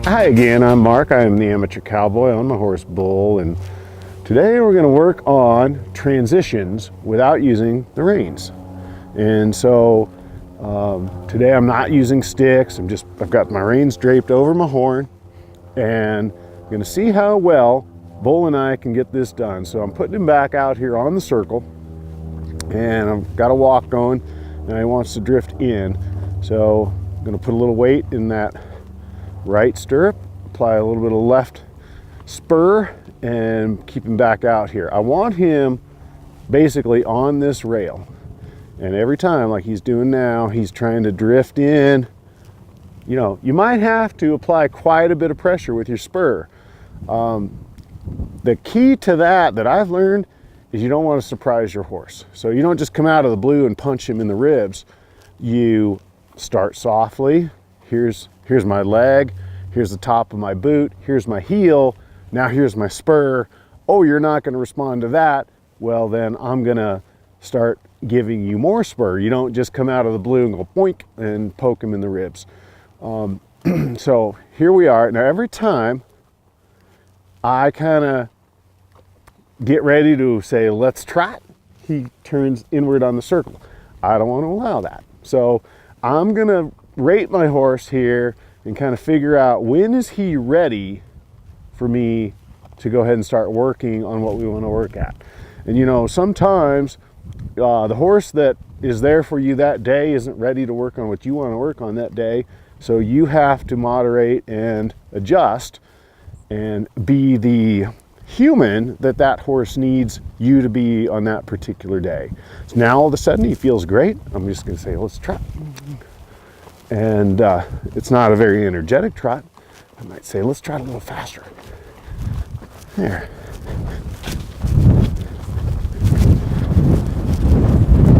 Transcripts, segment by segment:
Hi again, I'm Mark. I am the amateur cowboy on my horse Bull, and today we're going to work on transitions without using the reins. And so today I'm not using sticks. I've got my reins draped over my horn, and I'm going to see how well Bull and I can get this done. So I'm putting him back out here on the circle, and I've got a walk going, and he wants to drift in. So I'm going to put a little weight in that right stirrup, apply a little bit of left spur, and keep him back out here. I want him basically on this rail, and every time, like he's doing now, he's trying to drift in. You know, you might have to apply quite a bit of pressure with your spur. The key to that I've learned is you don't want to surprise your horse. So you don't just come out of the blue and punch him in the ribs. You start softly. Here's my leg, here's the top of my boot, here's my heel, now here's my spur. Oh, you're not going to respond to that? Well, then I'm going to start giving you more spur. You don't just come out of the blue and go boink and poke him in the ribs. So here we are. Now every time I kind of get ready to say, let's trot, he turns inward on the circle. I don't want to allow that. So I'm going to rate my horse here and kind of figure out when is he ready for me to go ahead and start working on what we want to work at. And you know, sometimes the horse that is there for you that day isn't ready to work on what you want to work on that day. So you have to moderate and adjust and be the human that horse needs you to be on that particular day. So now all of a sudden he feels great. I'm just going to say, let's trot. And it's not a very energetic trot. I might say, let's trot a little faster. There.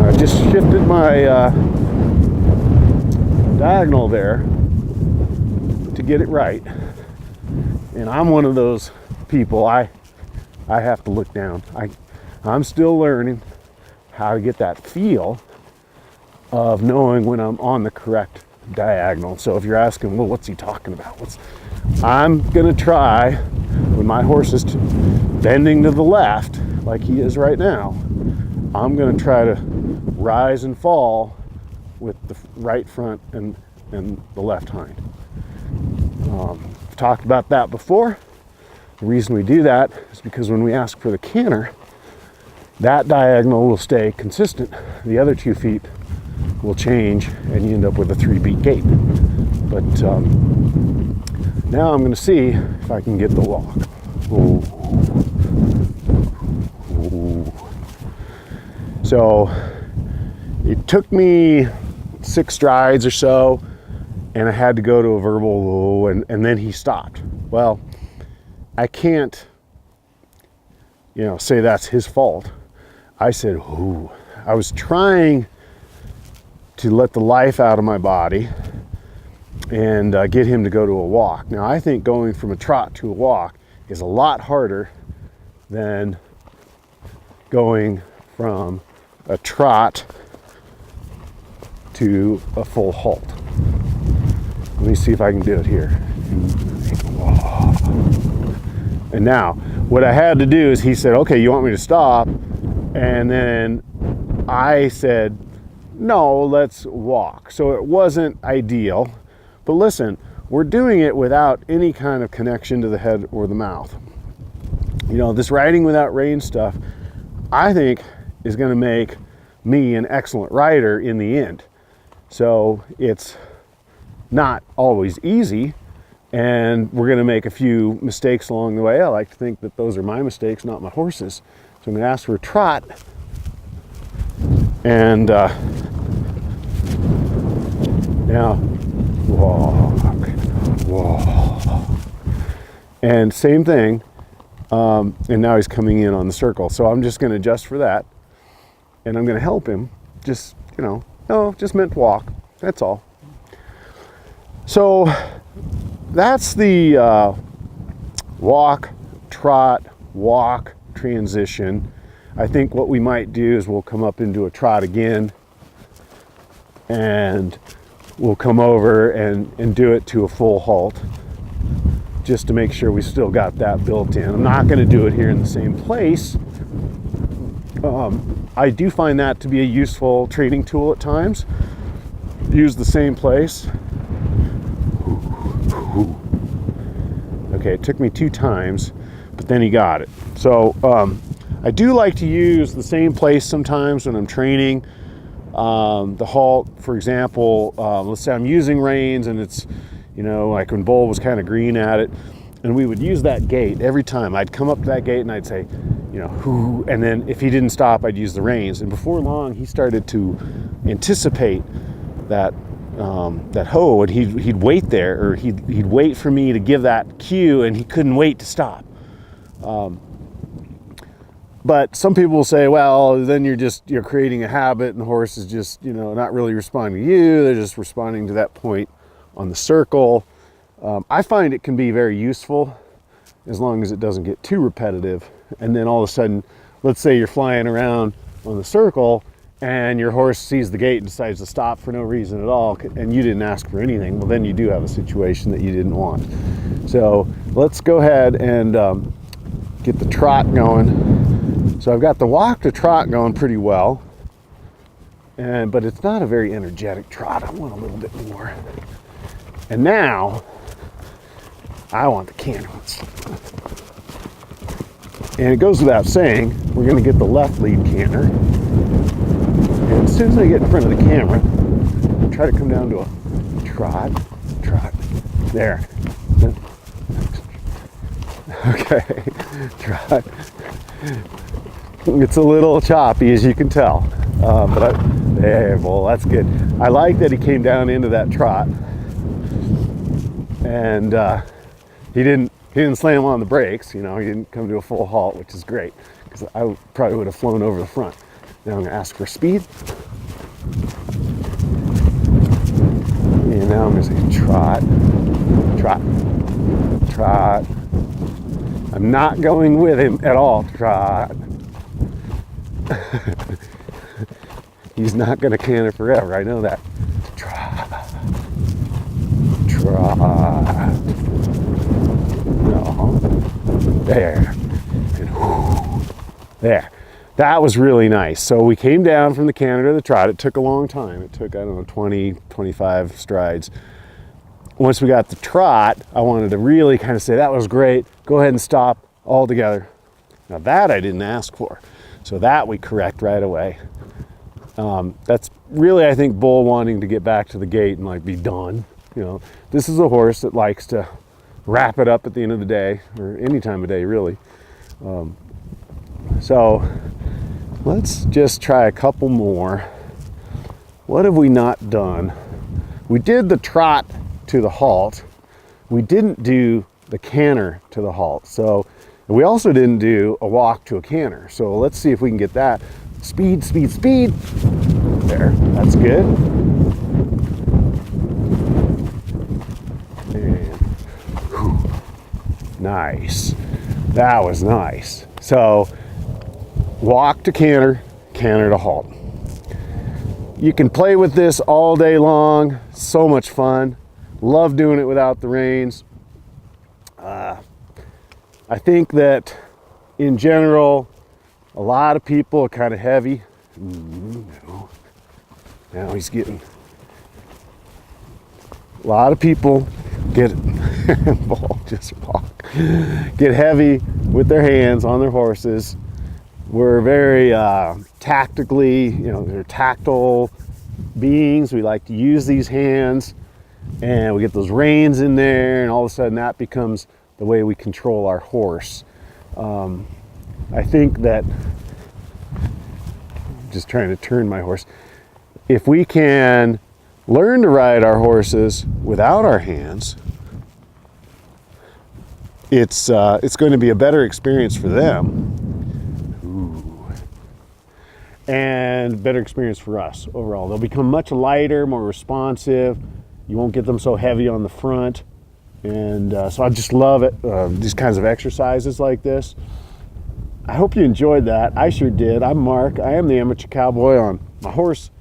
I just shifted my diagonal there to get it right. And I'm one of those people, I have to look down. I'm still learning how to get that feel of knowing when I'm on the correct diagonal. So if you're asking, well, what's he talking about? I'm gonna try, when my horse is bending to the left, like he is right now, I'm gonna try to rise and fall with the right front and the left hind. I've talked about that before. The reason we do that is because when we ask for the canter, that diagonal will stay consistent. The other 2 feet will change, and you end up with a 3-beat gait. But now I'm going to see if I can get the walk. Ooh. Ooh. So it took me 6 strides or so, and I had to go to a verbal ooh, and then he stopped. Well, I can't, say that's his fault. I said, ooh. I was trying to let the life out of my body and get him to go to a walk. Now, I think going from a trot to a walk is a lot harder than going from a trot to a full halt. Let me see if I can do it here. And now, what I had to do is he said, okay, you want me to stop? And then I said, no, let's walk. So it wasn't ideal, but listen, we're doing it without any kind of connection to the head or the mouth. This riding without rein stuff, I think, is going to make me an excellent rider in the end. So it's not always easy, and we're going to make a few mistakes along the way. I like to think that those are my mistakes, not my horse's. So I'm going to ask for a trot, and now walk, and same thing, and now he's coming in on the circle. So I'm just going to adjust for that, and I'm going to help him. Just meant to walk. That's all. So that's the walk, trot, walk transition. I think what we might do is we'll come up into a trot again, and we'll come over and do it to a full halt. just to make sure we still got that built in. I'm not going to do it here in the same place. I do find that to be a useful training tool at times. Use the same place. Okay, it took me 2 times, but then he got it. So I do like to use the same place sometimes when I'm training. The halt, for example, let's say I'm using reins and it's, you know, like when Bull was kind of green at it, and we would use that gate every time. I'd come up to that gate and I'd say, you know, whoo, and then if he didn't stop, I'd use the reins. And before long, he started to anticipate that that hoe, and he'd wait there, or he'd wait for me to give that cue, and he couldn't wait to stop. But some people will say, well, then you're creating a habit, and the horse is just, you know, not really responding to you. They're just responding to that point on the circle. I find it can be very useful as long as it doesn't get too repetitive. And then all of a sudden, let's say you're flying around on the circle and your horse sees the gate and decides to stop for no reason at all, and you didn't ask for anything. Well, then you do have a situation that you didn't want. So let's go ahead and get the trot going. So I've got the walk to trot going pretty well, but it's not a very energetic trot. I want a little bit more. And now I want the canter. And it goes without saying, we're going to get the left lead canter. And as soon as I get in front of the camera, try to come down to a trot. There. Okay, trot. It's a little choppy, as you can tell. Well, that's good. I like that he came down into that trot. And he didn't slam on the brakes, you know, he didn't come to a full halt, which is great, because I probably would have flown over the front. Now I'm going to ask for speed. And now I'm going to say trot. I'm not going with him at all. Trot. He's not going to canter forever, I know that. Trot. No. There. And whoo. There. That was really nice. So we came down from the canter to the trot. It took a long time. It took, I don't know, 20, 25 strides. Once we got the trot, I wanted to really kind of say, that was great. Go ahead and stop altogether. Now that I didn't ask for. So that we correct right away. That's really, I think, Bull wanting to get back to the gate and like be done. You know, this is a horse that likes to wrap it up at the end of the day, or any time of day, really. So let's just try a couple more. What have we not done? We did the trot to the halt. We didn't do the canter to the halt. So we also didn't do a walk to a canter. So let's see if we can get that. Speed. There, that's good. And whew, nice. That was nice. So walk to canter, canter to halt. You can play with this all day long. So much fun. Love doing it without the reins. I think that in general, a lot of people are kind of heavy. No. Now he's getting, a lot of people get heavy with their hands on their horses. We're very tactically, you know, they're tactile beings. We like to use these hands, and we get those reins in there, and all of a sudden that becomes the way we control our horse. I think that, just trying to turn my horse, if we can learn to ride our horses without our hands, it's going to be a better experience for them. And better experience for us overall. They'll become much lighter, more responsive. You won't get them so heavy on the front. And so I just love it, these kinds of exercises like this. I hope you enjoyed that. I sure did. I'm Mark. I am the Amateur Cowboy on my horse,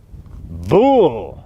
Bull.